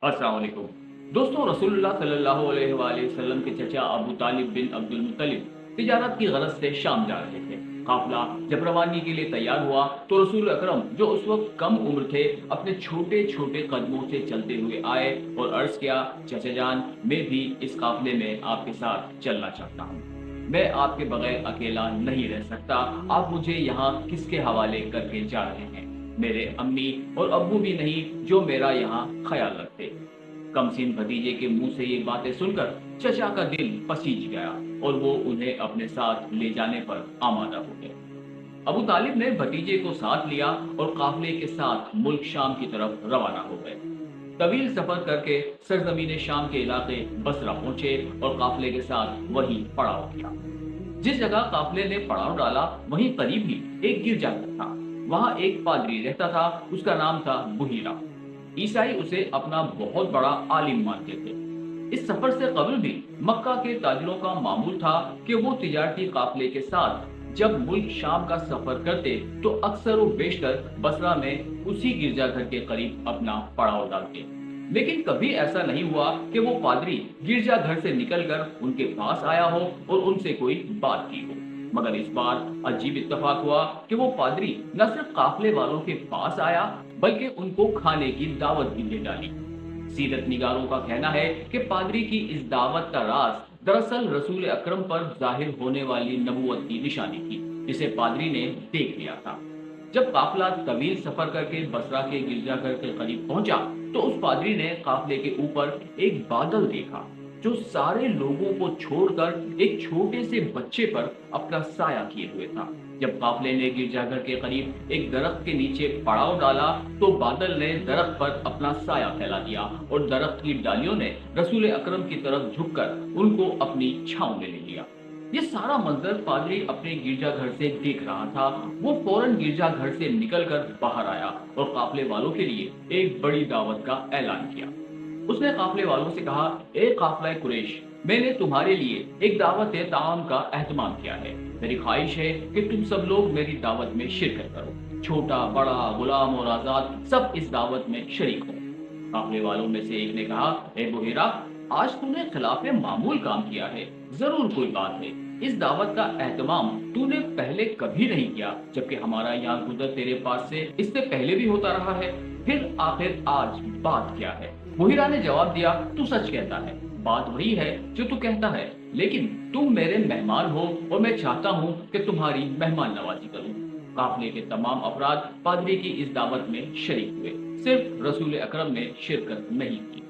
अस्सलाम वालेकुम। दोस्तों, रसूलुल्लाह सल्लल्लाहु अलैहि वआलैहि वसल्लम के चचा अबू तालिब बिन अब्दुल मुत्तलिब तिजारत की गरज से शाम जा रहे थे। काफिला जब रवानगी के लिए तैयार हुआ तो रसूल अकरम, जो उस वक्त कम उम्र थे, अपने छोटे छोटे कदमों से चलते हुए आए और अर्ज किया, चचा जान, मैं भी इस काफिले में आपके साथ चलना चाहता हूँ। मैं आपके बगैर अकेला नहीं रह सकता। आप मुझे यहाँ किसके हवाले करके जा रहे हैं? मेरे अम्मी और अब्बू भी नहीं, जो मेरा यहाँ ख्याल रखते। कमसीन भतीजे के मुंह से ये बातें सुनकर चचा का दिल पसीज गया और वो उन्हें अपने साथ ले जाने पर आमादा हो गए। अबू तालिब ने भतीजे को साथ लिया और काफिले के साथ मुल्क शाम की तरफ रवाना हो गए। तवील सफर करके सरजमीन शाम के इलाके बसरा पहुंचे और काफिले के साथ वहीं पड़ाव किया। जिस जगह काफिले ने पड़ाव डाला वहीं करीब ही एक गिरजाघर था। वहां एक पादरी रहता था, उसका नाम था बुहीरा। ईसाई उसे अपना बहुत बड़ा आलिम मानते थे। इस सफर से कबल भी मक्का के ताजिरों का मामूल था कि वो तिजारती काफिले के साथ जब मुल्क शाम का सफर करते तो अक्सर व बेशतर बसरा में उसी गिरजाघर के करीब अपना पड़ाव डालते। लेकिन कभी ऐसा नहीं हुआ कि वो पादरी गिरजाघर से निकलकर उनके पास आया हो और उनसे कोई बात की हो। मगर इस बार अजीब इत्तेफाक हुआ कि वो पादरी न सिर्फ काफिले वालों के पास आया, बल्कि उनको खाने की दावत भी दे डाली। सीरत निगारों का कहना है कि पादरी की इस दावत का राज दरअसल रसूल अकरम पर जाहिर होने वाली नबूवत की निशानी थी, जिसे पादरी ने देख लिया था। जब काफिला तवील सफर करके बसरा के गिरजाघर के करीब पहुंचा तो उस पादरी ने काफिले के ऊपर एक बादल देखा, जो सारे लोगों को छोड़कर एक छोटे से बच्चे पर अपना साया किए हुए था। जब काफिले ने गिरजाघर के करीब एक दरख्त के नीचे पड़ाव डाला तो बादल ने दरख्त पर अपना साया फैला दिया और दरख्त की डालियों ने रसूल अकरम की तरफ झुककर उनको अपनी छांव में ले लिया। ये सारा मंजर पादरी अपने गिरजाघर से देख रहा था। वो फौरन गिरजाघर से निकलकर बाहर आया और काफिले वालों के लिए एक बड़ी दावत का ऐलान किया। उसने काफिले वालों से कहा, ए काफिला कुरैश, मैंने तुम्हारे लिए एक दावत ताम का एहतमाम किया है। मेरी ख्वाहिश है कि तुम सब लोग मेरी दावत में शिरकत करो। छोटा बड़ा, गुलाम और आजाद सब इस दावत में शरीक हो। काफिले वालों में से एक ने कहा, ए बुहेरा, आज तूने खिलाफे मामूल काम किया है। जरूर कोई बात है। इस दावत का एहतमाम तूने पहले कभी नहीं किया, जबकि हमारा यहाँ गुजर तेरे पास से इससे पहले भी होता रहा है। फिर आखिर आज बात क्या है? बुहिरा ने जवाब दिया, तू सच कहता है, बात वही है जो तू कहता है, लेकिन तुम मेरे मेहमान हो और मैं चाहता हूँ कि तुम्हारी मेहमान नवाजी करूँ। काफिले के तमाम अफराद पादरी की इस दावत में शरीक हुए। सिर्फ रसूल अकरम ने शिरकत नहीं की,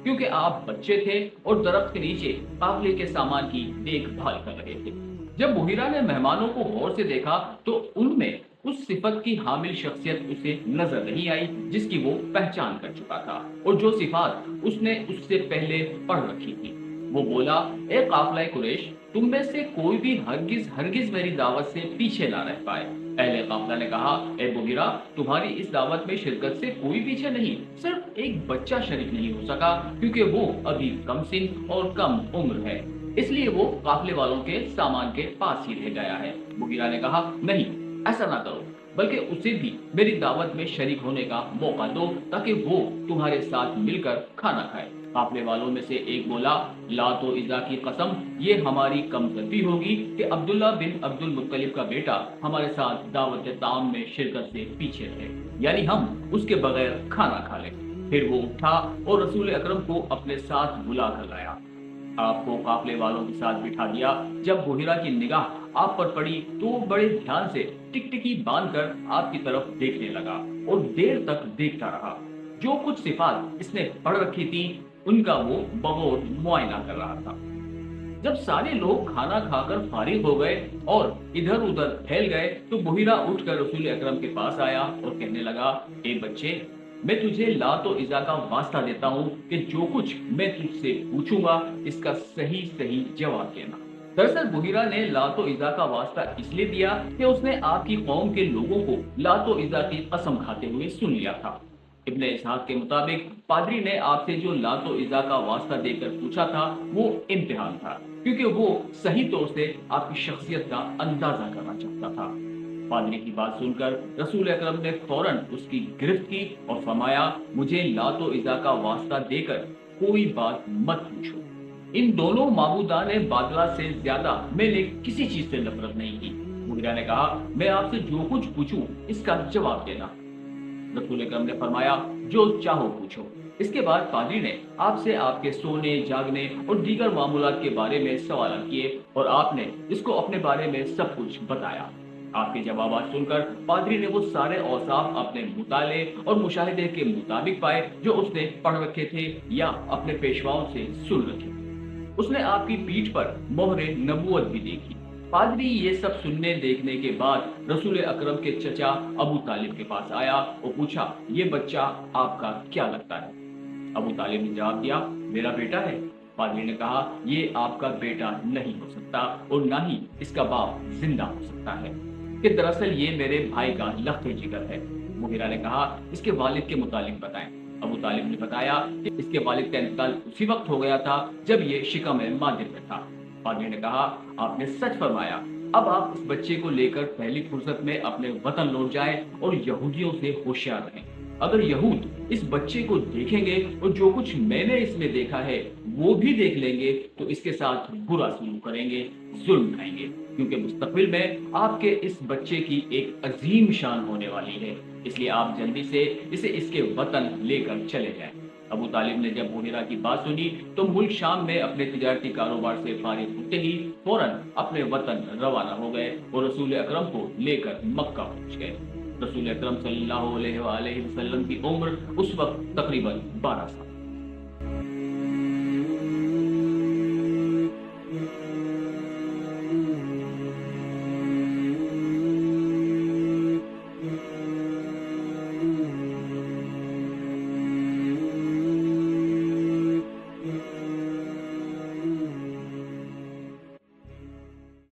क्योंकि आप बच्चे थे और दरख्त के नीचे काफिले के सामान की देखभाल कर रहे थे। जब बुहिरा ने मेहमानों को गौर से देखा तो उनमें उस सिफत की हामिल शख्सियत उसे नजर नहीं आई जिसकी वो पहचान कर चुका था और जो सिफात उसने उससे पहले पढ़ रखी थी। वो बोला, ए काफिला कुरैश, तुम में से कोई भी हरगिज हरगिज मेरी दावत से पीछे ना रह पाए। पहले काफिला ने कहा, ए बुगिरा, तुम्हारी इस दावत में शिरकत से कोई पीछे नहीं, सिर्फ एक बच्चा शरीक नहीं हो सका क्योंकि वो अभी कम सिन और कम उम्र है, इसलिए वो काफिले वालों के सामान के पास ही रह गया है। बुगिरा ने कहा, नहीं, ऐसा ना करो, बल्कि उसे भी मेरी दावत में शरीक होने का मौका दो ताकि वो तुम्हारे साथ मिलकर खाना खाए। काफिले वालों में से एक बोला, लात व इज़्ज़ा की कसम, ये हमारी कमतरफी होगी कि अब्दुल्ला बिन अब्दुल मुत्तलिब का बेटा हमारे साथ दावत ताम में शिरकत से पीछे रहे, यानी हम उसके बगैर खाना खा लें। फिर वो उठा और रसूल अकरम को अपने साथ बुला कर लाया। आपको काफिले वालों के साथ बिठा दिया। जब बुहिरा की निगाह आप पर पड़ी तो वो बड़े ध्यान से टिकटिकी बांधकर आपकी तरफ देखने लगा और देर तक देखता रहा। जो कुछ सिफात इसने पढ़ रखी थी उनका वो बगौर मुआयना कर रहा था। जब सारे लोग खाना खाकर फारिग हो गए और इधर उधर फैल गए तो बुहिरा उठकर रसूल अकरम के पास आया और कहने लगा, ए बच्चे, मैं तुझे लात और इज़्ज़ा का वास्ता देता हूँ कि जो कुछ मैं तुझसे पूछूंगा इसका सही सही जवाब देना। दरअसल बुहिरा ने लात और इज़्ज़ा का वास्ता इसलिए दिया कि उसने आपकी कौम के लोगों को लात और इज़्ज़ा की कसम खाते हुए सुन लिया था। इब्ने इसहाक के मुताबिक पादरी ने आपसे जो लात और इज़्ज़ा का वास्ता देकर पूछा था वो इम्तिहान था, क्योंकि वो सही तौर से आपकी शख्सियत का अंदाजा करना चाहता था। پادری کی بات سن کر رسول اکرم نے فوراً اس کی گرفت کی اور فرمایا مجھے لات و عزا کا واسطہ دے کر کوئی بات مت پوچھو۔ ان دونوں معبودان باطلہ سے زیادہ میں نے کسی چیز سے نفرت نہیں کی۔ مغیرہ نے کہا میں آپ سے جو کچھ پوچھوں اس کا جواب دینا۔ رسول اکرم نے فرمایا جو چاہو پوچھو۔ اس کے بعد پادری نے آپ سے آپ کے سونے جاگنے اور دیگر معمولات کے بارے میں سوالات کیے اور آپ نے اس کو اپنے بارے میں سب کچھ بتایا۔ آپ کے جوابات سن کر پادری نے وہ سارے اوصاف اپنے مطالعے اور مشاہدے کے مطابق پائے جو اس نے پڑھ رکھے تھے یا اپنے پیشواؤں سے سن رکھے تھے۔ اس نے آپ کی پیٹھ پر مہر نبوت بھی دیکھی۔ پادری یہ سب سننے دیکھنے کے بعد رسول اکرم کے چچا ابو طالب کے پاس آیا اور پوچھا یہ بچہ آپ کا کیا لگتا ہے؟ ابو طالب نے جواب دیا میرا بیٹا ہے۔ پادری نے کہا یہ آپ کا بیٹا نہیں ہو سکتا اور نہ ہی اس کا باپ زندہ ہو سکتا ہے کہ دراصل یہ میرے بھائی کا لخت جگر ہے۔ مغیرہ نے کہا اس کے والد کے متعلق بتائیں۔ ابو طالب نے بتایا کہ اس کے والد کا انتقال اسی وقت ہو گیا تھا جب یہ شکم مادر میں تھا۔ پادری نے کہا آپ نے سچ فرمایا، اب آپ اس بچے کو لے کر پہلی فرصت میں اپنے وطن لوٹ جائیں اور یہودیوں سے ہوشیار رہیں۔ اگر یہود اس بچے کو دیکھیں گے اور جو کچھ میں نے اس میں دیکھا ہے وہ بھی دیکھ لیں گے تو اس کے ساتھ برا سلوک کریں گے، ظلم ڈھائیں گے، کیونکہ مستقبل میں آپ کے اس بچے کی ایک عظیم شان ہونے والی ہے، اس لیے آپ جلدی سے اسے اس کے وطن لے کر چلے جائیں۔ ابو طالب نے جب مغیرہ کی بات سنی تو ملک شام میں اپنے تجارتی کاروبار سے فارغ ہوتے ہی فوراً اپنے وطن روانہ ہو گئے اور رسول اکرم کو لے کر مکہ پہنچ گئے۔ رسول اکرم صلی اللہ علیہ وآلہ وسلم کی عمر اس وقت تقریباً 12 سال